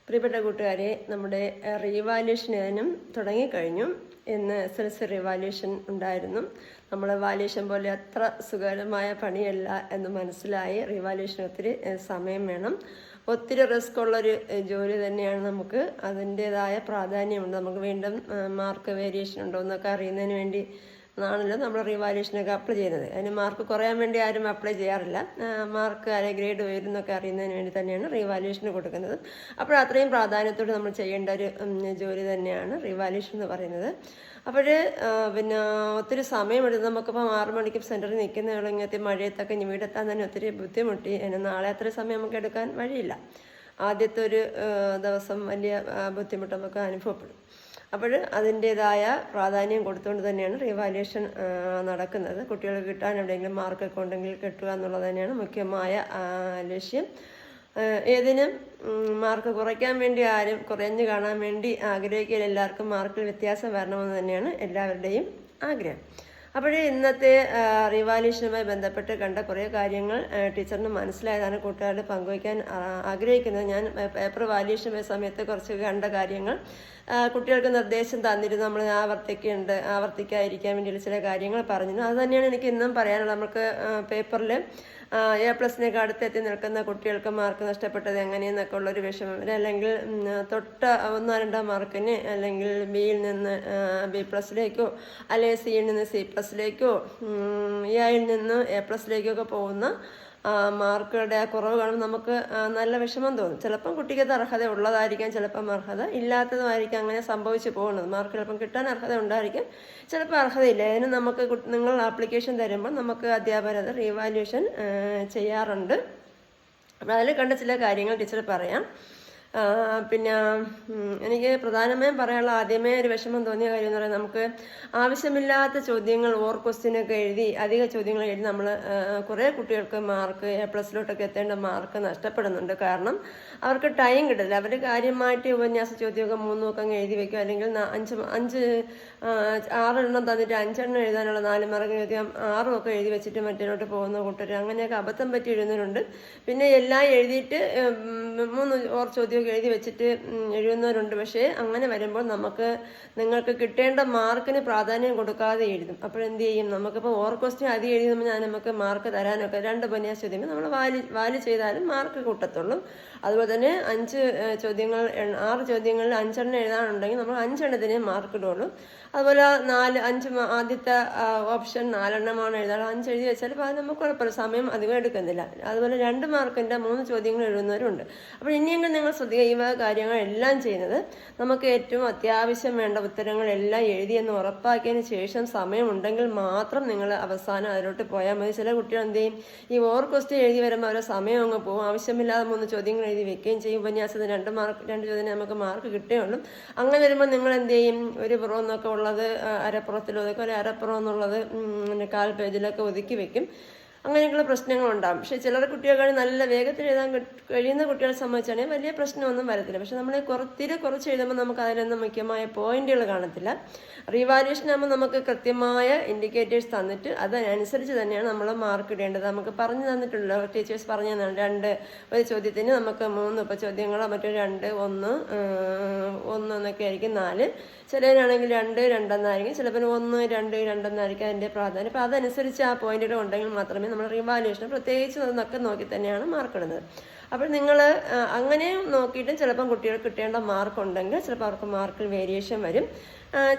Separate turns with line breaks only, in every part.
പ്രിയപ്പെട്ട കൂട്ടുകാരെ, നമ്മുടെ റീവാല്യൂഷൻ തുടങ്ങിക്കഴിഞ്ഞു. ഇന്ന് SLC റീവാല്യൂഷൻ ഉണ്ടായിരുന്നു. നമ്മൾ വാല്യൂഷൻ പോലെ അത്ര സുഖകരമായ പണിയല്ല എന്ന് മനസ്സിലായി. റീവാല്യൂഷൻ ഒത്തിരി സമയം വേണം, ഒത്തിരി റിസ്ക് ഉള്ളൊരു ജോലി തന്നെയാണ്. നമുക്ക് അതിൻ്റേതായ പ്രാധാന്യമുണ്ട്. നമുക്ക് വീണ്ടും മാർക്ക് വേരിയേഷൻ ഉണ്ടോ എന്നൊക്കെ അറിയുന്നതിന് വേണ്ടി ആണല്ലോ നമ്മൾ റീവാല്യൂഷനൊക്കെ അപ്ലൈ ചെയ്യുന്നത്. അതിന് മാർക്ക് കുറയാൻ വേണ്ടി ആരും അപ്ലൈ ചെയ്യാറില്ല. മാർക്ക് അല്ലെ ഗ്രേഡ് ഉയരുന്നൊക്കെ അറിയുന്നതിന് വേണ്ടി തന്നെയാണ് റീവാല്യൂഷന് കൊടുക്കുന്നത്. അപ്പോൾ അത്രയും പ്രാധാന്യത്തോടെ നമ്മൾ ചെയ്യേണ്ട ഒരു ജോലി തന്നെയാണ് റീവാല്യൂഷൻ എന്ന് പറയുന്നത്. അപ്പോൾ പിന്നെ ഒത്തിരി സമയമെടുത്ത് നമുക്കിപ്പോൾ 6 മണിക്ക് സെൻറ്ററിൽ നിൽക്കുന്ന ഇങ്ങനത്തെ മഴയത്തൊക്കെ വീടെത്താൻ തന്നെ ഒത്തിരി ബുദ്ധിമുട്ടി. നാളെ അത്ര സമയം നമുക്ക് എടുക്കാൻ വഴിയില്ല. ആദ്യത്തെ ഒരു ദിവസം വലിയ ബുദ്ധിമുട്ട് നമുക്ക് അനുഭവപ്പെടും. അപ്പോൾ അതിൻ്റേതായ പ്രാധാന്യം കൊടുത്തുകൊണ്ട് തന്നെയാണ് റീവാല്യൂഷൻ നടക്കുന്നത്. കുട്ടികൾക്ക് കിട്ടാൻ എവിടെയെങ്കിലും മാർക്കൊക്കെ ഉണ്ടെങ്കിൽ കിട്ടുക എന്നുള്ളത് തന്നെയാണ് മുഖ്യമായ ലക്ഷ്യം. ഏതിനും മാർക്ക് കുറയ്ക്കാൻ വേണ്ടി ആരും കുറഞ്ഞു കാണാൻ വേണ്ടി ആഗ്രഹിക്കില്ല. എല്ലാവർക്കും മാർക്കിൽ വ്യത്യാസം വരണമെന്ന് തന്നെയാണ് എല്ലാവരുടെയും ആഗ്രഹം. അപ്പോൾ ഇന്നത്തെ റീവാല്യൂഷനുമായി ബന്ധപ്പെട്ട് കണ്ട കുറേ കാര്യങ്ങൾ ടീച്ചറിന് മനസ്സിലായതാണ് കൂട്ടുകാരോട് പങ്കുവയ്ക്കാൻ ആഗ്രഹിക്കുന്നത്. ഞാൻ പേപ്പർ വാല്യൂഷൻ സമയത്ത് കുറച്ച് കണ്ട കാര്യങ്ങൾ കുട്ടികൾക്ക് നിർദ്ദേശം തന്നിരുന്നു. നമ്മൾ ആവർത്തിക്കാതിരിക്കാൻ വേണ്ടിയുള്ള ചില കാര്യങ്ങൾ പറഞ്ഞിരുന്നു. അത് തന്നെയാണ് എനിക്ക് ഇന്നും പറയാനുള്ളത്. നമുക്ക് പേപ്പറിൽ A+-നേക്ക് അടുത്തെത്തി നിൽക്കുന്ന കുട്ടികൾക്ക് മാർക്ക് നഷ്ടപ്പെട്ടത് എങ്ങനെയെന്നൊക്കെ ഉള്ളൊരു വിഷമം, അല്ലെങ്കിൽ തൊട്ട 1-2 മാർക്കിന് അല്ലെങ്കിൽ ബിയിൽ നിന്ന് B+ലേക്കോ അല്ലെങ്കിൽ സിയിൽ നിന്ന് C+ലേക്കോ Aയിൽ നിന്ന് A+ലേക്കോ ഒക്കെ പോകുന്ന മാർക്കുകളുടെ ആ കുറവ് കാണുമ്പോൾ നമുക്ക് നല്ല വിഷമം തോന്നും. ചിലപ്പം കുട്ടിക്കത് അർഹത ഉള്ളതായിരിക്കാം, ചിലപ്പം അർഹത ഇല്ലാത്തതുമായിരിക്കും അങ്ങനെ സംഭവിച്ചു പോകുന്നത്. മാർക്ക് ചിലപ്പം കിട്ടാൻ അർഹത ഉണ്ടായിരിക്കും, ചിലപ്പോൾ അർഹതയില്ല. അതിന് നമുക്ക് നിങ്ങൾ ആപ്ലിക്കേഷൻ തരുമ്പോൾ നമുക്ക് അധ്യാപകർ അത് റീവാല്യൂഷൻ ചെയ്യാറുണ്ട്. അപ്പോൾ അതിൽ കണ്ട ചില കാര്യങ്ങൾ ടീച്ചർ പറയാം. പിന്നെ എനിക്ക് പ്രധാനമായും പറയാനുള്ള ആദ്യമേ ഒരു വിഷമം തോന്നിയ കാര്യം എന്ന് പറയുന്നത്, നമുക്ക് ആവശ്യമില്ലാത്ത ചോദ്യങ്ങൾ ക്വസ്റ്റ്യനൊക്കെ എഴുതി അധിക ചോദ്യങ്ങൾ എഴുതി നമ്മൾ കുറേ കുട്ടികൾക്ക് മാർക്ക് A+ലോട്ടൊക്കെ എത്തേണ്ട മാർക്ക് നഷ്ടപ്പെടുന്നുണ്ട്. കാരണം അവർക്ക് ടൈം കിട്ടില്ല. അവർ കാര്യമായിട്ട് ഉപന്യാസ ചോദ്യമൊക്കെ 3 ഒക്കെ അങ്ങ് എഴുതി വയ്ക്കും, അല്ലെങ്കിൽ 6 എണ്ണം തന്നിട്ട് 5 എണ്ണം എഴുതാനുള്ള 4 മാർക്ക് ചോദ്യം 6 ഒക്കെ എഴുതി വെച്ചിട്ട് മറ്റേലോട്ട് പോകുന്ന കൂട്ടർ, അങ്ങനെയൊക്കെ അബദ്ധം പറ്റി എഴുതുന്നവരുണ്ട്. പിന്നെ എല്ലാം എഴുതിയിട്ട് 3 ചോദ്യം എഴുതി വെച്ചിട്ട് എഴുതുന്നവരുണ്ട്. പക്ഷേ അങ്ങനെ വരുമ്പോൾ നിങ്ങൾക്ക് കിട്ടേണ്ട മാർക്കിന് പ്രാധാന്യം കൊടുക്കാതെ എഴുതും. അപ്പോഴെന്ത് ചെയ്യും? നമുക്കിപ്പോൾ ക്വസ്റ്റ്യൻ അധികം എഴുതുമ്പോൾ നമുക്ക് മാർക്ക് തരാനൊക്കെ 2 ഉപന്യാസ ചോദ്യം നമ്മൾ വാല്യൂ ചെയ്താലും മാർക്ക് കൂട്ടത്തുള്ളൂ. അതുപോലെ തന്നെ 6 ചോദ്യങ്ങളിൽ 5 എണ്ണം എഴുതാനുണ്ടെങ്കിൽ നമ്മൾ 5 എണ്ണത്തിന് മാർക്ക് ഇടുള്ളൂ. അതുപോലെ 5 ആദ്യത്തെ ഓപ്ഷൻ 4 എണ്ണമാണ് എഴുതാൻ, 5 എഴുതി വെച്ചാൽ അത് നമുക്ക് കുഴപ്പമില്ല, സമയം അധികം എടുക്കുന്നില്ല. അതുപോലെ 2 മാർക്കിൻ്റെ 3 ചോദ്യങ്ങൾ എഴുതുന്നവരുണ്ട്. അപ്പോൾ ഇനിയെങ്കിലും നിങ്ങൾ ശ്രദ്ധിക്കുക, ഈ കാര്യങ്ങളെല്ലാം ചെയ്യുന്നത് നമുക്ക് ഏറ്റവും അത്യാവശ്യം വേണ്ട ഉത്തരങ്ങളെല്ലാം എഴുതിയെന്ന് ഉറപ്പാക്കിയതിന് ശേഷം സമയമുണ്ടെങ്കിൽ മാത്രം നിങ്ങൾ അവസാനം അതിലോട്ട് പോയാൽ മതി. ചില കുട്ടികൾ എന്ത് ചെയ്യും, ഈ ക്വസ്റ്റ്യൻ എഴുതി വരുമ്പോൾ അവരെ സമയം അങ്ങ് പോകും, ആവശ്യമില്ലാതെ 3 ചോദ്യങ്ങൾ എഴുതി വെക്കുകയും ചെയ്യും. ഉപന്യാസത്തിന് 2 ചോദ്യം നമുക്ക് മാർക്ക് കിട്ടുകയുള്ളൂ. അങ്ങനെ വരുമ്പോൾ നിങ്ങൾ എന്ത് ചെയ്യും, ഒരു പുറം എന്നൊക്കെ ഉള്ളത് അരപ്പുറത്തിലൊതുക്കും, ഒരു അരപ്പുറം എന്നുള്ളത് 1/4 പേജിലൊക്കെ ഒതുക്കി വെക്കും. അങ്ങനെയൊക്കെയുള്ള പ്രശ്നങ്ങളുണ്ടാകും. പക്ഷേ ചിലർ കുട്ടികൾക്ക് നല്ല വേഗത്തിൽ എഴുതാൻ കഴിയുന്ന കുട്ടികളെ സംബന്ധിച്ചാണെങ്കിൽ വലിയ പ്രശ്നമൊന്നും വരത്തില്ല. പക്ഷെ നമ്മൾ കുറച്ച് എഴുതുമ്പോൾ നമുക്ക് അതിലൊന്നും മുഖ്യമായ പോയിന്റുകൾ കാണത്തില്ല. റീവാല്യൂഷൻ ആകുമ്പോൾ നമുക്ക് കൃത്യമായ ഇൻഡിക്കേറ്റേഴ്സ് തന്നിട്ട് അതിനനുസരിച്ച് തന്നെയാണ് നമ്മൾ മാർക്ക് ഇടേണ്ടത്. നമുക്ക് പറഞ്ഞു തന്നിട്ടുണ്ടല്ലോ, ടീച്ചേഴ്സ് പറഞ്ഞു തന്നിട്ടുണ്ട്. ഒരു ചോദ്യത്തിന് നമുക്ക് 3 ചോദ്യങ്ങളോ മറ്റൊരു 2, 1 എന്നൊക്കെ ആയിരിക്കും, 4. ചിലതിനാണെങ്കിൽ 2 എന്നായിരിക്കും, ചിലപ്പോൾ 1, 2 എന്നായിരിക്കും അതിൻ്റെ പ്രാധാന്യം. അപ്പോൾ അതനുസരിച്ച് ആ പോയിന്റുകൾ ഉണ്ടെങ്കിൽ മാത്രമേ നമ്മൾ റീവാല്യൂഷൻ പ്രത്യേകിച്ച് അതൊക്കെ നോക്കി തന്നെയാണ് മാർക്ക് ഇടുന്നത്. അപ്പോൾ നിങ്ങൾ അങ്ങനെ നോക്കിയിട്ടും ചിലപ്പം കുട്ടികൾക്ക് കിട്ടേണ്ട മാർക്ക് ഉണ്ടെങ്കിൽ ചിലപ്പോൾ അവർക്ക് മാർക്കിൽ വേരിയേഷൻ വരും.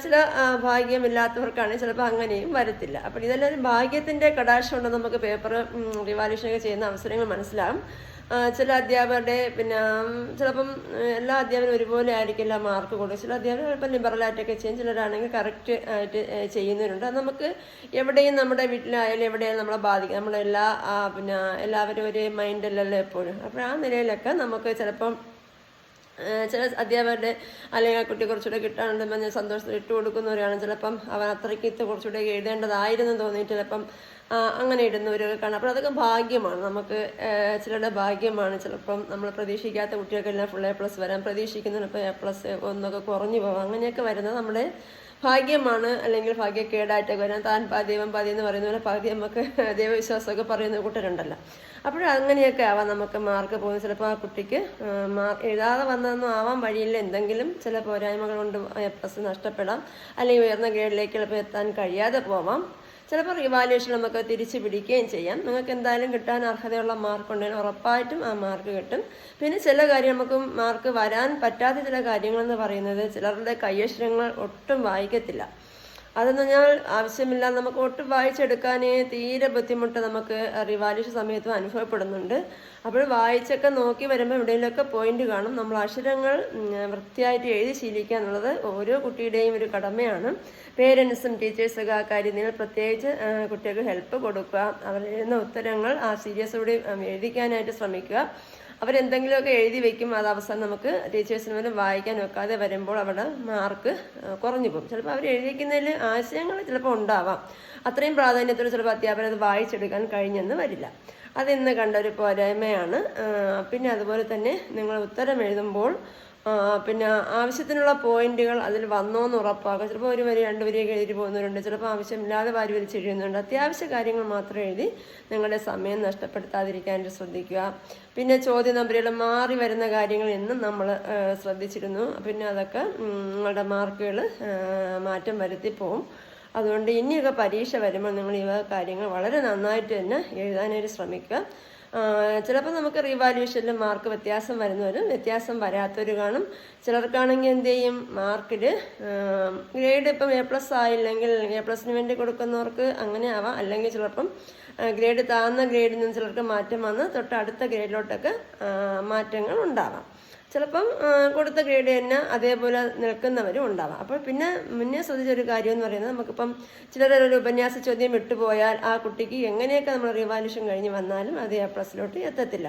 ചില ഭാഗ്യമില്ലാത്തവർക്കാണെങ്കിൽ ചിലപ്പോൾ അങ്ങനെയും വരത്തില്ല. അപ്പോൾ ഇതെല്ലാം ഒരു ഭാഗ്യത്തിൻ്റെ കടാക്ഷം ഉണ്ടെന്ന് നമുക്ക് പേപ്പർ റീവാല്യൂഷനൊക്കെ ചെയ്യുന്ന അവസരങ്ങൾ മനസ്സിലാകും. ചില അധ്യാപകരുടെ ചിലപ്പം എല്ലാ അധ്യാപകരും ഒരുപോലെ ആയിരിക്കില്ല മാർക്ക് കൊടുക്കും. ചില അധ്യാപകർ ചിലപ്പോൾ ലിബറലായിട്ടൊക്കെ ചെയ്യും, ചിലരാണെങ്കിൽ കറക്റ്റ് ആയിട്ട് ചെയ്യുന്നവരുണ്ട്. അത് നമുക്ക് എവിടെയും നമ്മുടെ വീട്ടിലായാലും എവിടെയായാലും നമ്മളെ ബാധിക്കും. നമ്മളെല്ലാ എല്ലാവരും ഒരു മൈൻഡിലല്ലോ എപ്പോഴും. അപ്പോൾ ആ നിലയിലൊക്കെ നമുക്ക് ചിലപ്പം ചില അധ്യാപകരുടെ അല്ലെങ്കിൽ ആ കുട്ടി കുറച്ചുകൂടെ കിട്ടാനുണ്ടെന്ന് സന്തോഷത്തിൽ ഇട്ട് കൊടുക്കുന്നവരാണ്. ചിലപ്പം അവൻ അത്രയ്ക്ക് കുറച്ചുകൂടെ എഴുതേണ്ടതായിരുന്നു തോന്നിയിട്ട് ചിലപ്പം അങ്ങനെ ഇടുന്നവരൊക്കെ കാണാം. അപ്പോൾ അതൊക്കെ ഭാഗ്യമാണ്, നമുക്ക് ചിലരുടെ ഭാഗ്യമാണ്. ചിലപ്പം നമ്മൾ പ്രതീക്ഷിക്കാത്ത കുട്ടികൾക്കെല്ലാം ഫുൾ A+ വരാൻ പ്രതീക്ഷിക്കുന്നതിന് ഇപ്പോൾ A+ 1 കുറഞ്ഞു പോകാം. അങ്ങനെയൊക്കെ വരുന്നത് നമ്മുടെ ഭാഗ്യമാണ്, അല്ലെങ്കിൽ ഭാഗ്യക്കേടായിട്ടൊക്കെ വരാൻ. താൻ ദൈവം പാതി എന്ന് പറയുന്ന പോലെ പകുതി നമുക്ക് ദൈവവിശ്വാസമൊക്കെ പറയുന്ന കൂട്ടരുണ്ടല്ലോ. അപ്പോൾ അങ്ങനെയൊക്കെ ആവാം നമുക്ക് മാർക്ക് പോകുന്നത്. ചിലപ്പോൾ ആ കുട്ടിക്ക് എഴുതാതെ വന്നതൊന്നും ആവാൻ വഴിയില്ല, എന്തെങ്കിലും ചില പോരായ്മകൾ കൊണ്ട് A+ നഷ്ടപ്പെടാം, അല്ലെങ്കിൽ ഉയർന്ന ഗ്രേഡിലേക്ക് ചിലപ്പോൾ എത്താൻ കഴിയാതെ പോവാം. ചിലപ്പോൾ റിവാലുവേഷൻ നമുക്ക് തിരിച്ചു പിടിക്കുകയും ചെയ്യാം. നിങ്ങൾക്ക് എന്തായാലും കിട്ടാൻ അർഹതയുള്ള മാർക്ക് ഉണ്ടെങ്കിൽ ഉറപ്പായിട്ടും ആ മാർക്ക് കിട്ടും. പിന്നെ ചില കാര്യം നമുക്ക് മാർക്ക് വരാൻ പറ്റാത്ത ചില കാര്യങ്ങളെന്ന് പറയുന്നത്, ചിലരുടെ കൈയക്ഷരങ്ങൾ ഒട്ടും വായിക്കത്തില്ല. അതെന്ന് പറഞ്ഞാൽ ആവശ്യമില്ല, നമുക്ക് ഒട്ടും വായിച്ചെടുക്കാൻ തീരെ ബുദ്ധിമുട്ട് നമുക്ക് റിവാലുവേഷൻ സമയത്തും അനുഭവപ്പെടുന്നുണ്ട്. അപ്പോൾ വായിച്ചൊക്കെ നോക്കി വരുമ്പോൾ എവിടെയെങ്കിലുമൊക്കെ പോയിന്റ് കാണും. നമ്മൾ അക്ഷരങ്ങൾ വൃത്തിയായിട്ട് എഴുതി ശീലിക്കുക എന്നുള്ളത് ഓരോ കുട്ടിയുടെയും ഒരു കടമയാണ്. പേരൻസും ടീച്ചേഴ്സൊക്കെ ആ കാര്യത്തിൽ പ്രത്യേകിച്ച് കുട്ടികൾക്ക് ഹെൽപ്പ് കൊടുക്കുക. അവർ എഴുതുന്ന ഉത്തരങ്ങൾ ആ സീരിയസോടെ എഴുതിക്കാനായിട്ട് ശ്രമിക്കുക. അവരെന്തെങ്കിലുമൊക്കെ എഴുതി വെക്കും, അത് അവസാനം നമുക്ക് ടീച്ചേഴ്സിന് പോലും വായിക്കാൻ വെക്കാതെ വരുമ്പോൾ അവിടെ മാർക്ക് കുറഞ്ഞു പോകും. ചിലപ്പോൾ അവർ എഴുതിക്കുന്നതിൽ ആശയങ്ങൾ ചിലപ്പോൾ ഉണ്ടാവാം, അത്രയും പ്രാധാന്യത്തോടെ ചിലപ്പോൾ അധ്യാപകർ അത് വായിച്ചെടുക്കാൻ കഴിഞ്ഞെന്ന് വരില്ല. അതിന്ന് കണ്ടൊരു പോരായ്മയാണ്. പിന്നെ അതുപോലെ തന്നെ നിങ്ങൾ ഉത്തരം എഴുതുമ്പോൾ പിന്നെ ആവശ്യത്തിനുള്ള പോയിന്റുകൾ അതിൽ വന്നോന്ന് ഉറപ്പാക്കുക. ചിലപ്പോൾ ഒരു വരി 2 വരിയൊക്കെ എഴുതി പോകുന്നവരുണ്ട്, ചിലപ്പോൾ ആവശ്യമില്ലാതെ വാരി വലിച്ച് എഴുതുന്നുണ്ട്. അത്യാവശ്യ കാര്യങ്ങൾ മാത്രം എഴുതി നിങ്ങളുടെ സമയം നഷ്ടപ്പെടുത്താതിരിക്കാനായിട്ട് ശ്രദ്ധിക്കുക. പിന്നെ ചോദ്യ നമ്പറുകൾ മാറി വരുന്ന കാര്യങ്ങൾ എന്നും നമ്മൾ ശ്രദ്ധിച്ചിരുന്നു. പിന്നെ അതൊക്കെ നിങ്ങളുടെ മാർക്കുകൾ മാറ്റം വരുത്തി പോകും. അതുകൊണ്ട് ഇനിയൊക്കെ പരീക്ഷ വരുമ്പോൾ നിങ്ങൾ ഈ കാര്യങ്ങൾ വളരെ നന്നായിട്ട് തന്നെ എഴുതാനായിട്ട് ശ്രമിക്കുക. ചിലപ്പോൾ നമുക്ക് റിവാലുവേഷനിൽ മാർക്ക് വ്യത്യാസം വരുന്നവരും വ്യത്യാസം വരാത്തവർ കാണും. ചിലർക്കാണെങ്കിൽ എന്ത് ചെയ്യും, മാർക്കിൽ ഗ്രേഡ് ഇപ്പം A+ ആയില്ലെങ്കിൽ A+ന് വേണ്ടി കൊടുക്കുന്നവർക്ക് അങ്ങനെ ആവാം. അല്ലെങ്കിൽ ചിലപ്പം ഗ്രേഡ് താഴ്ന്ന ഗ്രേഡിൽ നിന്ന് ചിലർക്ക് മാറ്റം വന്ന് തൊട്ട് അടുത്ത ഗ്രേഡിലോട്ടൊക്കെ മാറ്റങ്ങൾ ഉണ്ടാവാം. ചിലപ്പം കൊടുത്ത ഗ്രേഡ് തന്നെ അതേപോലെ നിൽക്കുന്നവരും ഉണ്ടാവാം. അപ്പോൾ പിന്നെ മുന്നേ ശ്രദ്ധിച്ചൊരു കാര്യം എന്ന് പറയുന്നത്, നമുക്കിപ്പം ചിലരൊരു ഉപന്യാസ ചോദ്യം വിട്ടുപോയാൽ ആ കുട്ടിക്ക് എങ്ങനെയൊക്കെ നമ്മൾ റിവാലുവേഷൻ കഴിഞ്ഞ് വന്നാലും അത് A+ലോട്ട് എത്തത്തില്ല.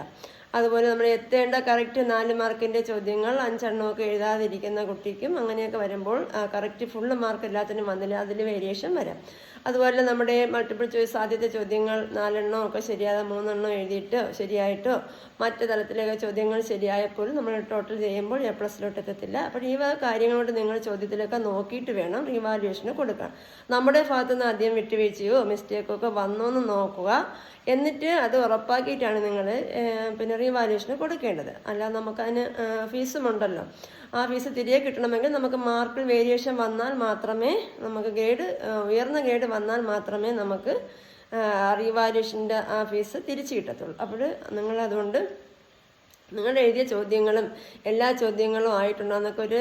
അതുപോലെ നമ്മൾ എത്തേണ്ട കറക്റ്റ് 4 മാർക്കിൻ്റെ ചോദ്യങ്ങൾ 5 എണ്ണമൊക്കെ എഴുതാതിരിക്കുന്ന കുട്ടിക്കും അങ്ങനെയൊക്കെ വരുമ്പോൾ കറക്റ്റ് ഫുള്ള് മാർക്ക് എല്ലാത്തിനും വന്നില്ല, അതിൽ വേരിയേഷൻ വരാം. അതുപോലെ നമ്മുടെ മൾട്ടിപ്പിൾ ചോയ്സ് ആദ്യത്തെ ചോദ്യങ്ങൾ 4 എണ്ണമൊക്കെ ശരിയാതെ 3 എണ്ണം എഴുതിയിട്ടോ ശരിയായിട്ടോ മറ്റു തലത്തിലേക്ക് ചോദ്യങ്ങൾ ശരിയായപ്പോഴും നമ്മൾ ടോട്ടൽ ചെയ്യുമ്പോൾ A+ലോട്ട് എത്തത്തില്ല. അപ്പോൾ ഈ കാര്യങ്ങളോട് നിങ്ങൾ ചോദ്യത്തിലൊക്കെ നോക്കിയിട്ട് വേണം റിവാലുവേഷന് കൊടുക്കാൻ. നമ്മുടെ ഭാഗത്തുനിന്ന് ആദ്യം വിട്ടുവീഴ്ചയോ മിസ്റ്റേക്കോ ഒക്കെ വന്നോ എന്ന് നോക്കുക. എന്നിട്ട് അത് ഉറപ്പാക്കിയിട്ടാണ് നിങ്ങൾ പിന്നെ റിവാലുവേഷന് കൊടുക്കേണ്ടത്. അല്ലാതെ നമുക്കതിന് ഫീസുമുണ്ടല്ലോ, ആ ഫീസ് തിരികെ കിട്ടണമെങ്കിൽ നമുക്ക് മാർക്കിൽ വേരിയേഷൻ വന്നാൽ മാത്രമേ നമുക്ക് ഉയർന്ന ഗ്രേഡ് വന്നാൽ മാത്രമേ നമുക്ക് റിവാലുവേഷൻ്റെ ആ ഫീസ് തിരിച്ചു കിട്ടത്തുള്ളൂ. അപ്പോൾ നിങ്ങളതുകൊണ്ട് നിങ്ങൾ എഴുതിയ ചോദ്യങ്ങളും എല്ലാ ചോദ്യങ്ങളും ആയിട്ടുണ്ടോ എന്നൊക്കെ ഒരു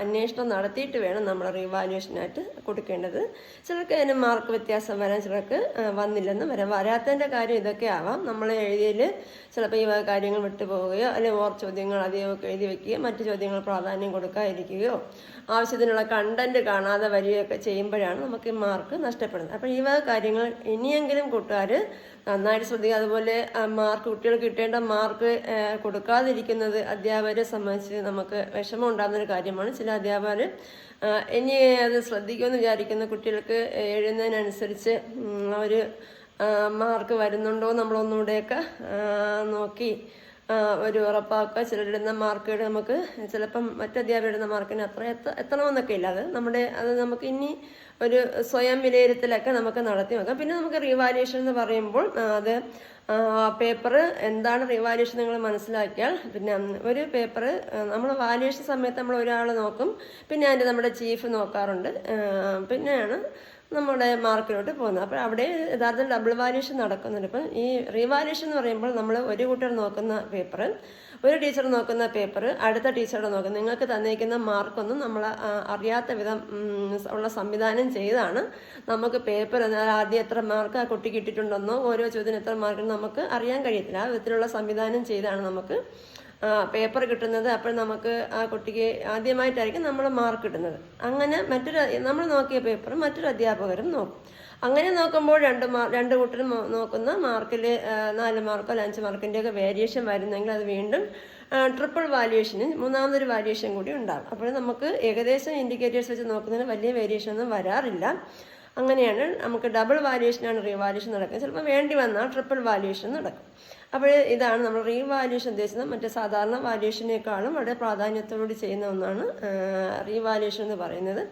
അന്വേഷണം നടത്തിയിട്ട് വേണം നമ്മൾ റിവാലുവേഷനായിട്ട് കൊടുക്കേണ്ടത്. ചിലർക്ക് അതിന് മാർക്ക് വ്യത്യാസം വരാൻ, ചിലർക്ക് വന്നില്ലെന്ന് വരാം. വരാത്തതിൻ്റെ കാര്യം ഇതൊക്കെ ആവാം. നമ്മൾ എഴുതിയതിൽ ചിലപ്പോൾ ഈ കാര്യങ്ങൾ വിട്ടുപോവുകയോ അല്ലെങ്കിൽ ചോദ്യങ്ങൾ അധികമൊക്കെ എഴുതി വയ്ക്കുകയോ മറ്റു ചോദ്യങ്ങൾ പ്രാധാന്യം കൊടുക്കാതിരിക്കുകയോ ആവശ്യത്തിനുള്ള കണ്ടന്റ് കാണാതെ വരികയൊക്കെ ചെയ്യുമ്പോഴാണ് നമുക്ക് ഈ മാർക്ക് നഷ്ടപ്പെടുന്നത്. അപ്പോൾ ഈ കാര്യങ്ങൾ ഇനിയെങ്കിലും കൂട്ടുകാർ നന്നായിട്ട് ശ്രദ്ധിക്കുക. അതുപോലെ മാർക്ക് കുട്ടികൾക്ക് കിട്ടേണ്ട മാർക്ക് കൊടുക്കാതിരിക്കുന്നത് അധ്യാപകരെ സംബന്ധിച്ച് നമുക്ക് വിഷമം ഉണ്ടാകുന്നൊരു കാര്യമാണ്. ചില അധ്യാപകർ ഇനി അത് ശ്രദ്ധിക്കുമെന്ന് വിചാരിക്കുന്ന കുട്ടികൾക്ക് എഴുതുന്നതിനനുസരിച്ച് അവർ മാർക്ക് വരുന്നുണ്ടോ നമ്മളൊന്നുകൂടെയൊക്കെ നോക്കി ഒരു ഉറപ്പാക്കുക. ചിലരിടുന്ന മാർക്കുകൾ നമുക്ക് ചിലപ്പം മറ്റധ്യാപകരുടെ മാർക്കിന് അത്ര എത്തണമെന്നൊക്കെ ഇല്ല. അത് നമുക്ക് ഇനി ഒരു സ്വയം വിലയിരുത്തലൊക്കെ നമുക്ക് നടത്തി നോക്കാം. പിന്നെ നമുക്ക് റിവാലുവേഷൻ എന്ന് പറയുമ്പോൾ അത് പേപ്പർ എന്താണ് റിവാലുവേഷൻ നിങ്ങൾ മനസ്സിലാക്കിയാൽ, പിന്നെ ഒരു പേപ്പർ നമ്മൾ വാല്യുവേഷൻ സമയത്ത് നമ്മൾ ഒരാൾ നോക്കും, പിന്നെ അതിൻ്റെ നമ്മുടെ ചീഫ് നോക്കാറുണ്ട്, പിന്നെയാണ് നമ്മുടെ മാർക്കിലോട്ട് പോകുന്നത്. അപ്പോൾ അവിടെ യഥാർത്ഥം ഡബിൾ വാല്യുവേഷൻ നടക്കുന്നുണ്ട്. ഇപ്പം ഈ റിവാലുവേഷൻ എന്ന് പറയുമ്പോൾ നമ്മൾ ഒരു കൂട്ടർ നോക്കുന്ന പേപ്പർ, ഒരു ടീച്ചർ നോക്കുന്ന പേപ്പർ അടുത്ത ടീച്ചറുടെ നോക്കുന്നത്, നിങ്ങൾക്ക് തന്നിരിക്കുന്ന മാർക്കൊന്നും നമ്മൾ അറിയാത്ത വിധം ഉള്ള സംവിധാനം ചെയ്താണ് നമുക്ക് പേപ്പർ ആദ്യം എത്ര മാർക്ക് ആ കുട്ടിക്ക് ഇട്ടിട്ടുണ്ടെന്നോ ഓരോ ചോദ്യത്തിന് എത്ര മാർക്ക് നമുക്ക് അറിയാൻ കഴിയത്തില്ല. ആ വിധത്തിലുള്ള സംവിധാനം ചെയ്താണ് നമുക്ക് പേപ്പർ കിട്ടുന്നത്. അപ്പോൾ നമുക്ക് ആ കുട്ടിക്ക് ആദ്യമായിട്ടായിരിക്കും നമ്മൾ മാർക്ക് കിട്ടുന്നത്. അങ്ങനെ നമ്മൾ നോക്കിയ പേപ്പർ മറ്റൊരു അധ്യാപകരും നോക്കും. അങ്ങനെ നോക്കുമ്പോൾ രണ്ട് കൂട്ടരും നോക്കുന്ന മാർക്കിൽ 4 മാർക്കോ 5 മാർക്കിൻ്റെയൊക്കെ വേരിയേഷൻ വരുന്നെങ്കിൽ അത് വീണ്ടും ട്രിപ്പിൾ വാല്യുവേഷന് മൂന്നാമതൊരു വാല്യുവേഷൻ കൂടി ഉണ്ടാകും. അപ്പോൾ നമുക്ക് ഏകദേശം ഇൻഡിക്കേറ്റേഴ്സ് വെച്ച് നോക്കുന്നതിന് വലിയ വേരിയേഷൻ ഒന്നും വരാറില്ല. അങ്ങനെയാണ് നമുക്ക് ഡബിൾ വാല്യുവേഷനാണ് റീവാല്യുവേഷൻ നടക്കുന്നത്. ചിലപ്പോൾ വേണ്ടി വന്നാൽ ട്രിപ്പിൾ വാല്യുവേഷൻ നടക്കും. അപ്പോൾ ഇതാണ് നമ്മൾ റീവാല്യുവേഷൻ ഉദ്ദേശിക്കുന്നത്. മറ്റേ സാധാരണ വാല്യുവേഷനേക്കാളും വളരെ പ്രാധാന്യത്തോടുകൂടി ചെയ്യുന്ന ഒന്നാണ് റീവാല്യുവേഷൻ എന്ന് പറയുന്നത്.